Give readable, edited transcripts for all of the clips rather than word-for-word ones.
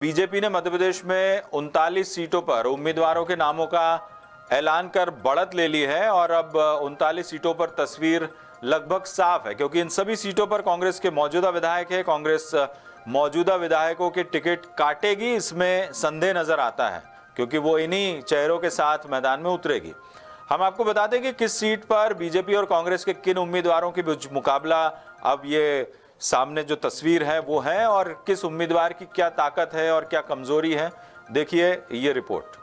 BJP ने मध्य प्रदेश में 39 सीटों पर उम्मीदवारों के नामों का ऐलान कर बढ़त ले ली है और अब 39 सीटों पर तस्वीर लगभग साफ है, क्योंकि इन सभी सीटों पर कांग्रेस के मौजूदा विधायक है। कांग्रेस मौजूदा विधायकों के टिकट काटेगी, इसमें संदेह नजर आता है, क्योंकि वो इन्हीं चेहरों के साथ मैदान में उतरेगी। हम आपको बता दें कि किस सीट पर बीजेपी और कांग्रेस के किन उम्मीदवारों के बीच मुकाबला अब ये सामने जो तस्वीर है वो है, और किस उम्मीदवार की क्या ताकत है और क्या कमजोरी है, देखिए ये रिपोर्ट।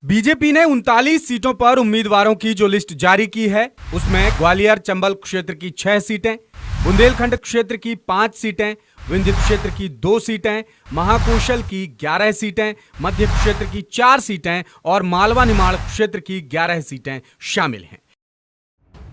बीजेपी ने 39 सीटों पर उम्मीदवारों की जो लिस्ट जारी की है उसमें ग्वालियर चंबल क्षेत्र की 6 सीटें, बुंदेलखंड क्षेत्र की 5 सीटें, विंध्य क्षेत्र की 2 सीटें, महाकौशल की 11 सीटें, मध्य क्षेत्र की 4 सीटें और मालवा निमाड़ क्षेत्र की 11 सीटें शामिल हैं।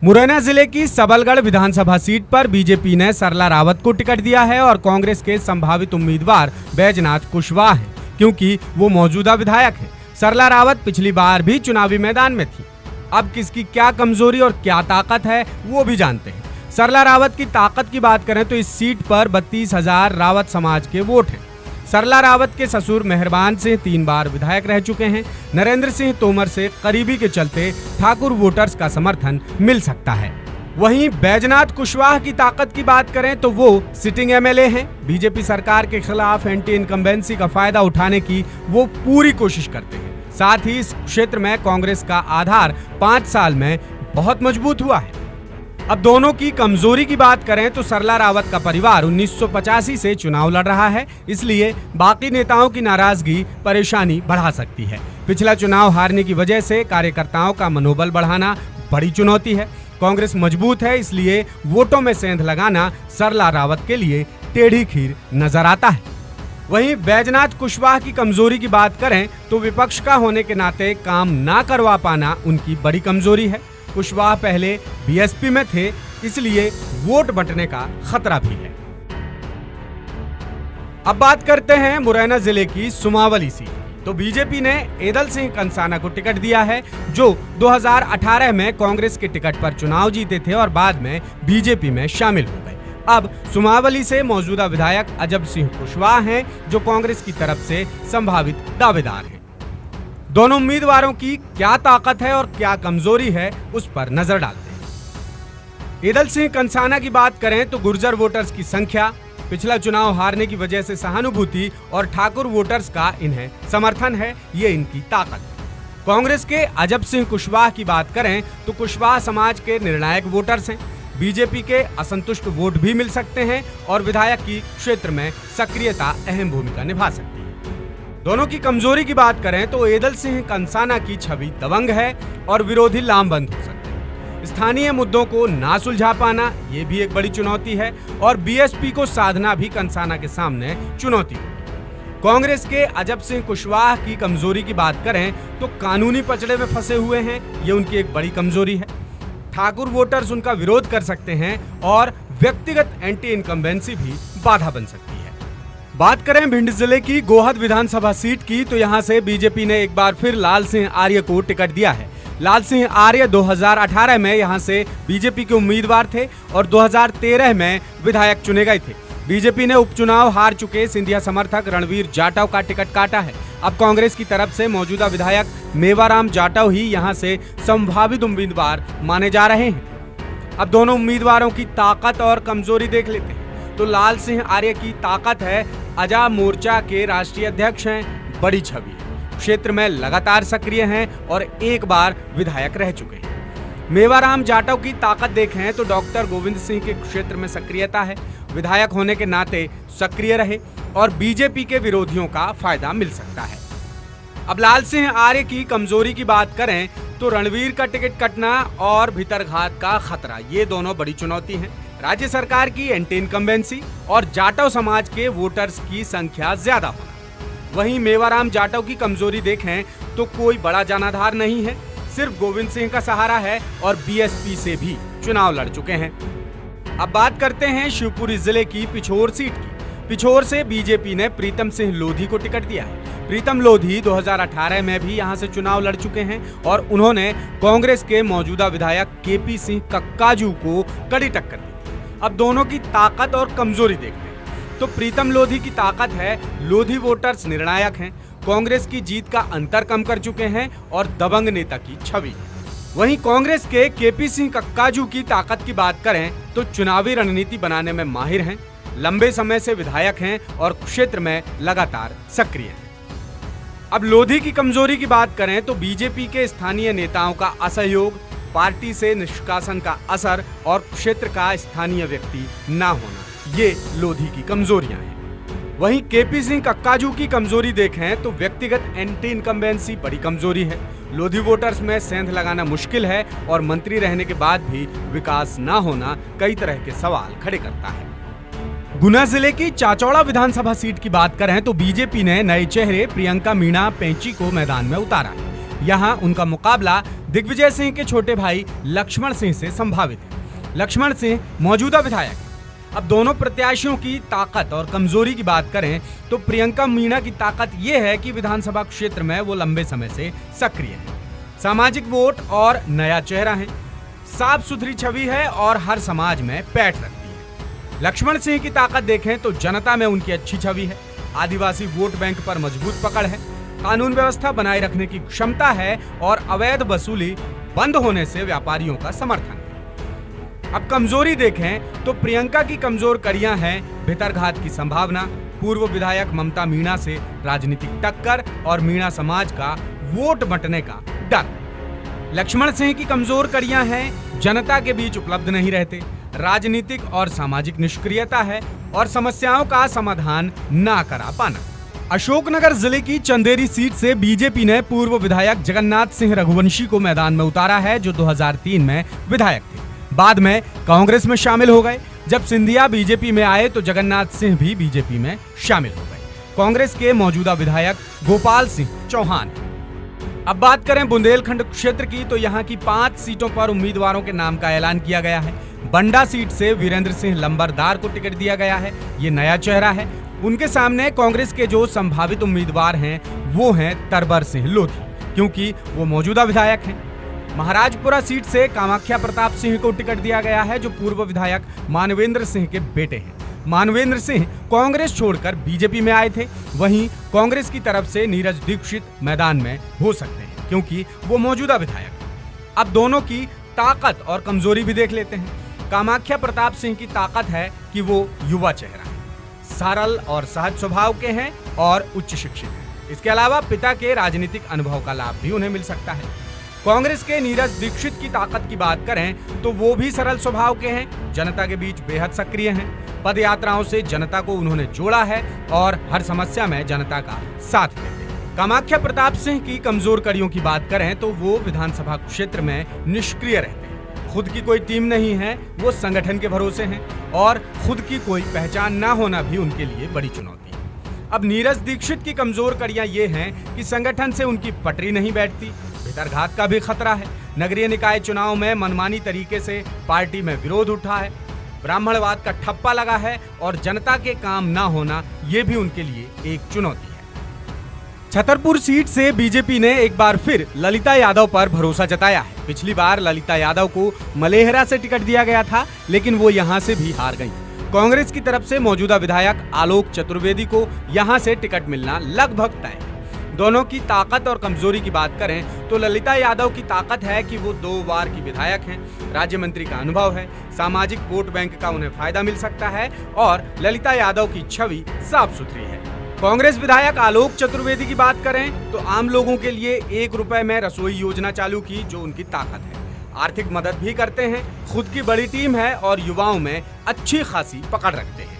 मुरैना जिले की सबलगढ़ विधानसभा सीट पर बीजेपी ने सरला रावत को टिकट दिया है और कांग्रेस के संभावित उम्मीदवार बैजनाथ कुशवाहा हैं, क्योंकि वो मौजूदा विधायक हैं। सरला रावत पिछली बार भी चुनावी मैदान में थी। अब किसकी क्या कमजोरी और क्या ताकत है वो भी जानते हैं। सरला रावत की ताकत की बात करें तो इस सीट पर 32,000 रावत समाज के वोट हैं। सरला रावत के ससुर मेहरबान सिंह 3 बार विधायक रह चुके हैं। नरेंद्र सिंह तोमर से करीबी के चलते ठाकुर वोटर्स का समर्थन मिल सकता है। वहीं बैजनाथ कुशवाहा की ताकत की बात करें तो वो सिटिंग एमएलए हैं। बीजेपी सरकार के खिलाफ एंटी इनकम्बेंसी का फायदा उठाने की वो पूरी कोशिश करते हैं। साथ ही इस क्षेत्र में कांग्रेस का आधार 5 साल में बहुत मजबूत हुआ है। अब दोनों की कमजोरी की बात करें तो सरला रावत का परिवार 1985 से चुनाव लड़ रहा है, इसलिए बाकी नेताओं की नाराजगी परेशानी बढ़ा सकती है। पिछला चुनाव हारने की वजह से कार्यकर्ताओं का मनोबल बढ़ाना बड़ी चुनौती है। कांग्रेस मजबूत है, इसलिए वोटों में सेंध लगाना सरला रावत के लिए टेढ़ी खीर नजर आता है। वहीं बैजनाथ कुशवाहा की कमजोरी की बात करें तो विपक्ष का होने के नाते काम ना करवा पाना उनकी बड़ी कमजोरी है। कुशवाहा पहले बीएसपी में थे, इसलिए वोट बंटने का खतरा भी है। अब बात करते हैं मुरैना जिले की सुमावली सीट। तो बीजेपी ने एदल सिंह कंसाना को टिकट दिया है, जो 2018 में कांग्रेस के टिकट पर चुनाव जीते थे और बाद में बीजेपी में शामिल हो गए। अब सुमावली से मौजूदा विधायक अजब सिंह कुशवाहा हैं, जो कांग्रेस की तरफ से संभावित दावेदार हैं। दोनों उम्मीदवारों की क्या ताकत है और क्या कमजोरी है उस पर नजर डालते हैं। एदल सिंह कंसाना की बात करें तो गुर्जर वोटर्स की संख्या, पिछला चुनाव हारने की वजह से सहानुभूति और ठाकुर वोटर्स का इन्हें समर्थन है, ये इनकी ताकत है। कांग्रेस के अजब सिंह कुशवाहा की बात करें तो कुशवाहा समाज के निर्णायक वोटर्स हैं। बीजेपी के असंतुष्ट वोट भी मिल सकते हैं और विधायक की क्षेत्र में सक्रियता अहम भूमिका निभा सकती है। दोनों की कमजोरी की बात करें तो एदल सिंह कंसाना की छवि दबंग है और विरोधी लामबंद हो सकते हैं। स्थानीय मुद्दों को ना सुलझा पाना ये भी एक बड़ी चुनौती है और बीएसपी को साधना भी कंसाना के सामने चुनौती है। कांग्रेस के अजब सिंह कुशवाहा की कमजोरी की बात करें तो कानूनी पचड़े में फंसे हुए हैं, ये उनकी एक बड़ी कमजोरी है। ठाकुर वोटर्स उनका विरोध कर सकते हैं और व्यक्तिगत एंटी इनकम्बेंसी भी बाधा बन सकती है। बात करें भिंड जिले की गोहद विधानसभा सीट की तो यहां से बीजेपी ने एक बार फिर लाल सिंह आर्य को टिकट दिया है। लाल सिंह आर्य 2018 में यहां से बीजेपी के उम्मीदवार थे और 2013 में विधायक चुने गए थे। बीजेपी ने उपचुनाव हार चुके सिंधिया समर्थक रणवीर जाटव का टिकट काटा है। अब कांग्रेस की तरफ से मौजूदा विधायक मेवाराम जाटव ही यहां से संभावित उम्मीदवार माने जा रहे हैं। अब दोनों उम्मीदवारों की ताकत और कमजोरी देख लेते हैं। तो लाल सिंह आर्य की ताकत है, आजाद मोर्चा के राष्ट्रीय अध्यक्ष हैं, बड़ी छवि है, क्षेत्र में लगातार सक्रिय हैं और एक बार विधायक रह चुके हैं। मेवाराम जाटव की ताकत देखें तो डॉक्टर गोविंद सिंह के क्षेत्र में सक्रियता है, विधायक होने के नाते सक्रिय रहे और बीजेपी के विरोधियों का फायदा मिल सकता है। अब लाल सिंह आर्य की कमजोरी की बात करें तो रणवीर का टिकट कटना और भीतरघात का खतरा, ये दोनों बड़ी चुनौती हैं। राज्य सरकार की एंटी इनकम्बेंसी और जाटव समाज के वोटर्स की संख्या ज्यादा होना। वहीं मेवाराम जाटव की कमजोरी देखें तो कोई बड़ा जनाधार नहीं है, सिर्फ गोविंद सिंह का सहारा है और बीएसपी से भी चुनाव लड़ चुके हैं। अब बात करते हैं शिवपुरी जिले की पिछोर सीट की। पिछोर से बीजेपी ने प्रीतम सिंह लोधी को टिकट दिया है। प्रीतम लोधी 2018 में भी यहां से चुनाव लड़ चुके हैं और उन्होंने कांग्रेस के मौजूदा विधायक केपी सिंह कक्काजू को कड़ी टक्कर दी। अब दोनों की ताकत और कमजोरी देखते हैं। तो प्रीतम लोधी की ताकत है, लोधी वोटर्स निर्णायक हैं, कांग्रेस की जीत का अंतर कम कर चुके हैं और दबंग नेता की छवि। वहीं कांग्रेस के केपी सिंह कक्काजू की ताकत की बात करें तो चुनावी रणनीति बनाने में माहिर हैं, लंबे समय से विधायक हैं और क्षेत्र में लगातार सक्रिय हैं। अब लोधी की कमजोरी की बात करें तो बीजेपी के स्थानीय नेताओं का असहयोग, पार्टी से निष्कासन का असर और क्षेत्र का स्थानीय व्यक्ति ना होना, ये लोधी की कमजोरियां हैं। वहीं केपी सिंह कक्काजू की कमजोरी देखें तो व्यक्तिगत एंटी इनकम्बेंसी बड़ी कमजोरी है। लोधी वोटर्स में सेंध लगाना मुश्किल है और मंत्री रहने के बाद भी विकास ना होना कई तरह के सवाल खड़े करता है। गुना जिले की चाचौड़ा विधानसभा सीट की बात करें तो बीजेपी ने नए चेहरे प्रियंका मीणा पेंची को मैदान में उतारा है। यहाँ उनका मुकाबला दिग्विजय सिंह के छोटे भाई लक्ष्मण सिंह से संभावित है। लक्ष्मण सिंह मौजूदा विधायक हैं। अब दोनों प्रत्याशियों की ताकत और कमजोरी की बात करें तो प्रियंका मीणा की ताकत यह है कि विधानसभा क्षेत्र में वो लंबे समय से सक्रिय है, सामाजिक वोट और नया चेहरा है, साफ सुथरी छवि है और हर समाज में पैठ रखती है। लक्ष्मण सिंह की ताकत देखें तो जनता में उनकी अच्छी छवि है, आदिवासी वोट बैंक पर मजबूत पकड़ है, कानून व्यवस्था बनाए रखने की क्षमता है और अवैध वसूली बंद होने से व्यापारियों का समर्थन है। अब कमजोरी देखें तो प्रियंका की कमजोर कड़ियां हैं भितरघात की संभावना, पूर्व विधायक ममता मीणा से राजनीतिक टक्कर और मीणा समाज का वोट बंटने का डर। लक्ष्मण सिंह की कमजोर कड़ियां हैं जनता के बीच उपलब्ध नहीं रहते, राजनीतिक और सामाजिक निष्क्रियता है और समस्याओं का समाधान ना करा पाना। अशोकनगर जिले की चंदेरी सीट से बीजेपी ने पूर्व विधायक जगन्नाथ सिंह रघुवंशी को मैदान में उतारा है, जो 2003 में विधायक थे। बाद में कांग्रेस में शामिल हो गए। जब सिंधिया बीजेपी में आए तो जगन्नाथ सिंह भी बीजेपी में शामिल हो गए। कांग्रेस के मौजूदा विधायक गोपाल सिंह चौहान। अब बात करें बुंदेलखंड क्षेत्र की तो यहाँ की 5 सीटों पर उम्मीदवारों के नाम का ऐलान किया गया है। बंडा सीट से वीरेंद्र सिंह लंबरदार को टिकट दिया गया है, ये नया चेहरा है। उनके सामने कांग्रेस के जो संभावित उम्मीदवार हैं वो हैं तरबर सिंह लोधी, क्योंकि वो मौजूदा विधायक हैं। महाराजपुरा सीट से कामाख्या प्रताप सिंह को टिकट दिया गया है, जो पूर्व विधायक मानवेंद्र सिंह के बेटे हैं। मानवेंद्र सिंह कांग्रेस छोड़कर बीजेपी में आए थे। वहीं कांग्रेस की तरफ से नीरज दीक्षित मैदान में हो सकते हैं, क्योंकि वो मौजूदा विधायक हैं। अब दोनों की ताकत और कमजोरी भी देख लेते हैं। कामाख्या प्रताप सिंह की ताकत है कि वो युवा चेहरा है, सरल और सहज स्वभाव के हैं और उच्च शिक्षित हैं। इसके अलावा पिता के राजनीतिक अनुभव का लाभ भी उन्हें मिल सकता है। कांग्रेस के नीरज दीक्षित की ताकत की बात करें तो वो भी सरल स्वभाव के हैं, जनता के बीच बेहद सक्रिय हैं। पद यात्राओं से जनता को उन्होंने जोड़ा है और हर समस्या में जनता का साथ देते हैं। कामाख्या प्रताप सिंह की कमजोर कड़ियों की बात करें तो वो विधानसभा क्षेत्र में निष्क्रिय रहते हैं, खुद की कोई टीम नहीं है, वो संगठन के भरोसे हैं और खुद की कोई पहचान ना होना भी उनके लिए बड़ी चुनौती है। अब नीरज दीक्षित की कमजोर कड़ियां ये हैं कि संगठन से उनकी पटरी नहीं बैठती, भीतरघात का भी खतरा है। नगरीय निकाय चुनाव में मनमानी तरीके से पार्टी में विरोध उठा है, ब्राह्मणवाद का ठप्पा लगा है और जनता के काम ना होना ये भी उनके लिए एक चुनौती है। छतरपुर सीट से बीजेपी ने एक बार फिर ललिता यादव पर भरोसा जताया है। पिछली बार ललिता यादव को मलेहरा से टिकट दिया गया था, लेकिन वो यहां से भी हार गईं। कांग्रेस की तरफ से मौजूदा विधायक आलोक चतुर्वेदी को यहां से टिकट मिलना लगभग तय है। दोनों की ताकत और कमजोरी की बात करें तो ललिता यादव की ताकत है कि वो 2 बार की विधायक हैं, राज्य मंत्री का अनुभव है, सामाजिक वोट बैंक का उन्हें फायदा मिल सकता है और ललिता यादव की छवि साफ सुथरी है। कांग्रेस विधायक आलोक चतुर्वेदी की बात करें तो आम लोगों के लिए 1 रुपए में रसोई योजना चालू की, जो उनकी ताकत है। आर्थिक मदद भी करते हैं, खुद की बड़ी टीम है और युवाओं में अच्छी खासी पकड़ रखते हैं।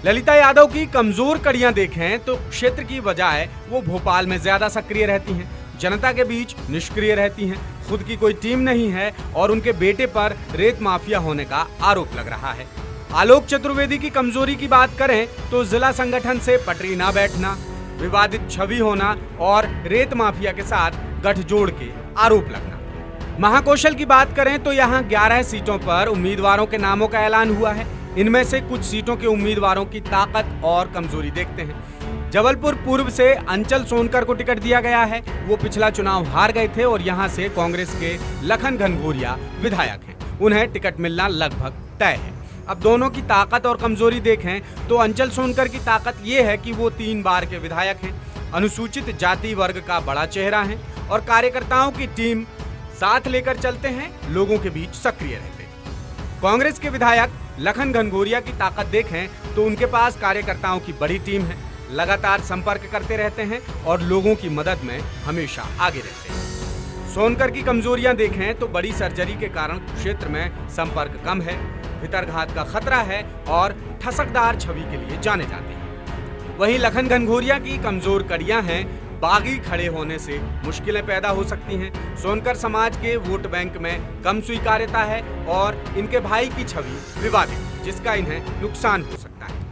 ललिता यादव की कमजोर कड़ियां देखें तो क्षेत्र की बजाय वो भोपाल में ज्यादा सक्रिय रहती हैं, जनता के बीच निष्क्रिय रहती हैं, खुद की कोई टीम नहीं है और उनके बेटे पर रेत माफिया होने का आरोप लग रहा है। आलोक चतुर्वेदी की कमजोरी की बात करें तो जिला संगठन से पटरी ना बैठना, विवादित छवि होना और रेत माफिया के साथ गठजोड़ के आरोप लगना। महाकौशल की बात करें तो यहाँ 11 सीटों पर उम्मीदवारों के नामों का ऐलान हुआ है। इनमें से कुछ सीटों के उम्मीदवारों की ताकत और कमजोरी देखते हैं। जबलपुर पूर्व से अंचल सोनकर को टिकट दिया गया है। वो पिछला चुनाव हार गए थे और यहाँ से कांग्रेस के लखन घनघोरिया विधायक हैं, उन्हें टिकट मिलना लगभग तय है। अब दोनों की ताकत और कमजोरी देखें तो अंचल सोनकर की ताकत ये है कि वो 3 बार के विधायक हैं, अनुसूचित जाति वर्ग का बड़ा चेहरा है और कार्यकर्ताओं की टीम साथ लेकर चलते हैं, लोगों के बीच सक्रिय रहते हैं। कांग्रेस के विधायक लखन घनघोरिया की ताकत देखें तो उनके पास कार्यकर्ताओं की बड़ी टीम है, लगातार संपर्क करते रहते हैं और लोगों की मदद में हमेशा आगे रहते हैं। सोनकर की कमजोरियां देखें तो बड़ी सर्जरी के कारण क्षेत्र में संपर्क कम है, भितरघात का खतरा है और ठसकदार छवि के लिए जाने जाते हैं। वहीं लखन घनघोरिया की कमजोर कड़ियां हैं, बागी खड़े होने से मुश्किलें पैदा हो सकती हैं। सोनकर समाज के वोट बैंक में कम स्वीकार्यता है और इनके भाई की छवि विवादित, जिसका इन्हें नुकसान हो सकता है।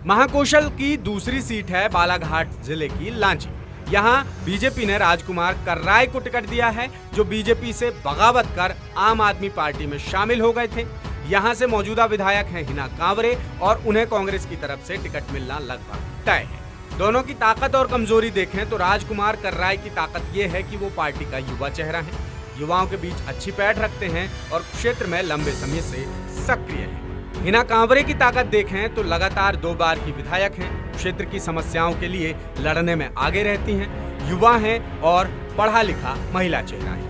महाकौशल की दूसरी सीट है बालाघाट जिले की लांची। यहाँ बीजेपी ने राजकुमार कर्राय को टिकट दिया है, जो बीजेपी से बगावत कर आम आदमी पार्टी में शामिल हो गए थे। यहाँ से मौजूदा विधायक हैं हिना कांवरे और उन्हें कांग्रेस की तरफ से टिकट मिलना लगभग तय है। दोनों की ताकत और कमजोरी देखें तो राजकुमार कर्राय की ताकत ये है कि वो पार्टी का युवा चेहरा है, युवाओं के बीच अच्छी पैठ रखते हैं और क्षेत्र में लंबे समय से सक्रिय है। हिना कांवरे की ताकत देखें तो लगातार 2 बार की विधायक हैं, क्षेत्र की समस्याओं के लिए लड़ने में आगे रहती हैं, युवा हैं और पढ़ा लिखा महिला चेहरा है।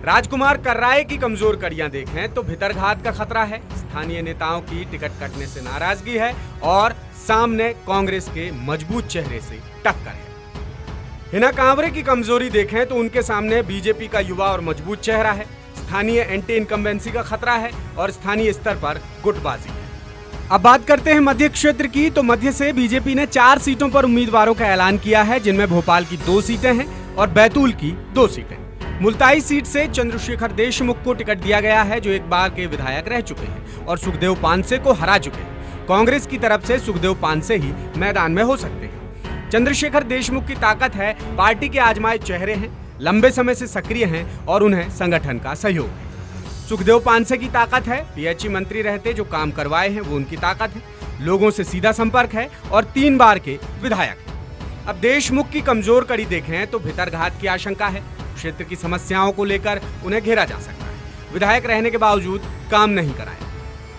राजकुमार कर्राय की कमजोर कड़ियां देखें तो भितरघात का खतरा है, स्थानीय नेताओं की टिकट कटने से नाराजगी है और सामने कांग्रेस के मजबूत चेहरे से टक्कर है। हिना कांवरे की कमजोरी देखें तो उनके सामने बीजेपी का युवा और मजबूत चेहरा है, स्थानीय एंटी इनकम्बेंसी का खतरा है और स्थानीय स्तर पर गुटबाजी है। अब बात करते हैं मध्य क्षेत्र की, तो मध्य से बीजेपी ने 4 सीटों पर उम्मीदवारों का ऐलान किया है, जिनमें भोपाल की 2 सीटें हैं और बैतूल की 2 सीटें। मुल्ताई सीट से चंद्रशेखर देशमुख को टिकट दिया गया है, जो एक बार के विधायक रह चुके हैं और सुखदेव पानसे को हरा चुके हैं। कांग्रेस की तरफ से सुखदेव पानसे ही मैदान में हो सकते हैं। चंद्रशेखर देशमुख की ताकत है, पार्टी के आजमाए चेहरे हैं, लंबे समय से सक्रिय हैं और उन्हें संगठन का सहयोग है। सुखदेव पानसे की ताकत है, पीएचई मंत्री रहते जो काम करवाए हैं वो उनकी ताकत है, लोगों से सीधा संपर्क है और 3 बार के विधायक हैं। अब देशमुख की कमजोर कड़ी देखें तो भितरघात की आशंका है, क्षेत्र की समस्याओं को लेकर उन्हें घेरा जा सकता है, विधायक रहने के बावजूद काम नहीं कराया।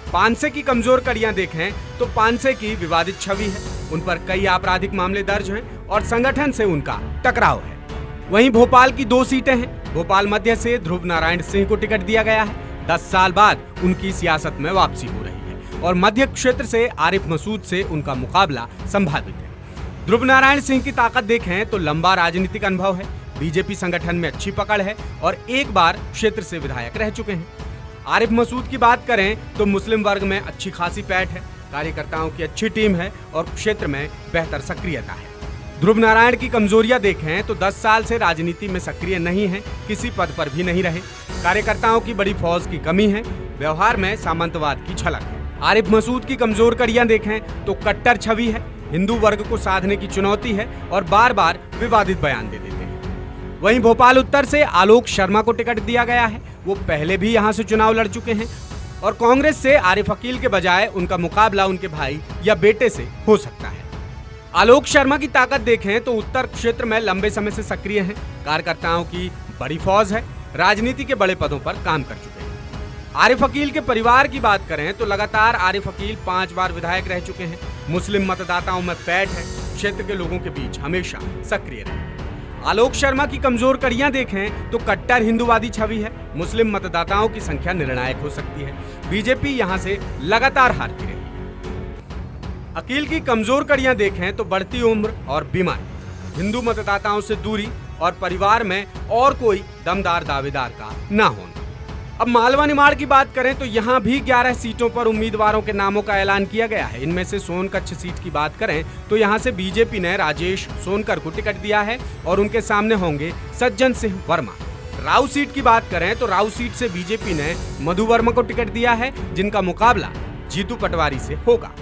पानसे की कमजोर कड़ियां देखें तो पानसे की विवादित छवि है, उन पर कई आपराधिक मामले दर्ज हैं और संगठन से उनका टकराव है। वहीं भोपाल की 2 सीटें हैं, भोपाल मध्य से ध्रुव नारायण सिंह को टिकट दिया गया है, 10 साल बाद उनकी सियासत में वापसी हो रही है और मध्य क्षेत्र से आरिफ मसूद से उनका मुकाबला संभावित है। ध्रुव नारायण सिंह की ताकत देखें तो लंबा राजनीतिक अनुभव है, बीजेपी संगठन में अच्छी पकड़ है और एक बार क्षेत्र से विधायक रह चुके हैं। आरिफ मसूद की बात करें तो मुस्लिम वर्ग में अच्छी खासी पैठ है, कार्यकर्ताओं की अच्छी टीम है और क्षेत्र में बेहतर सक्रियता है। ध्रुव नारायण की कमजोरियां देखें तो 10 साल से राजनीति में सक्रिय नहीं है, किसी पद पर भी नहीं रहे, कार्यकर्ताओं की बड़ी फौज की कमी है, व्यवहार में सामंतवाद की झलक है। आरिफ मसूद की कमजोर कड़ियां देखें तो कट्टर छवि है, हिंदू वर्ग को साधने की चुनौती है और बार बार विवादित बयान दे देते हैं। वहीं भोपाल उत्तर से आलोक शर्मा को टिकट दिया गया है, वो पहले भी यहां से चुनाव लड़ चुके हैं और कांग्रेस से आरिफ अकील के बजाय उनका मुकाबला उनके भाई या बेटे से हो सकता है। आलोक शर्मा की ताकत देखें तो उत्तर क्षेत्र में लंबे समय से सक्रिय हैं, कार्यकर्ताओं की बड़ी फौज है, राजनीति के बड़े पदों पर काम कर चुके हैं। आरिफ अकील के परिवार की बात करें तो लगातार आरिफ अकील 5 बार विधायक रह चुके हैं, मुस्लिम मतदाताओं में पैठ है, क्षेत्र के लोगों के बीच हमेशा सक्रिय रहे। आलोक शर्मा की कमजोर कड़ियां देखें तो कट्टर हिंदूवादी छवि है, मुस्लिम मतदाताओं की संख्या निर्णायक हो सकती है, बीजेपी यहां से लगातार हारती रही है। अकील की कमजोर कड़ियां देखें तो बढ़ती उम्र और बीमारी, हिंदू मतदाताओं से दूरी और परिवार में और कोई दमदार दावेदार का ना होना। अब मालवा निमाड़ की बात करें तो यहाँ भी 11 सीटों पर उम्मीदवारों के नामों का ऐलान किया गया है। इनमें से सोनकच्छ सीट की बात करें तो यहाँ से बीजेपी ने राजेश सोनकर को टिकट दिया है और उनके सामने होंगे सज्जन सिंह वर्मा। राऊ सीट की बात करें तो राऊ सीट से बीजेपी ने मधु वर्मा को टिकट दिया है, जिनका मुकाबला जीतू पटवारी से होगा।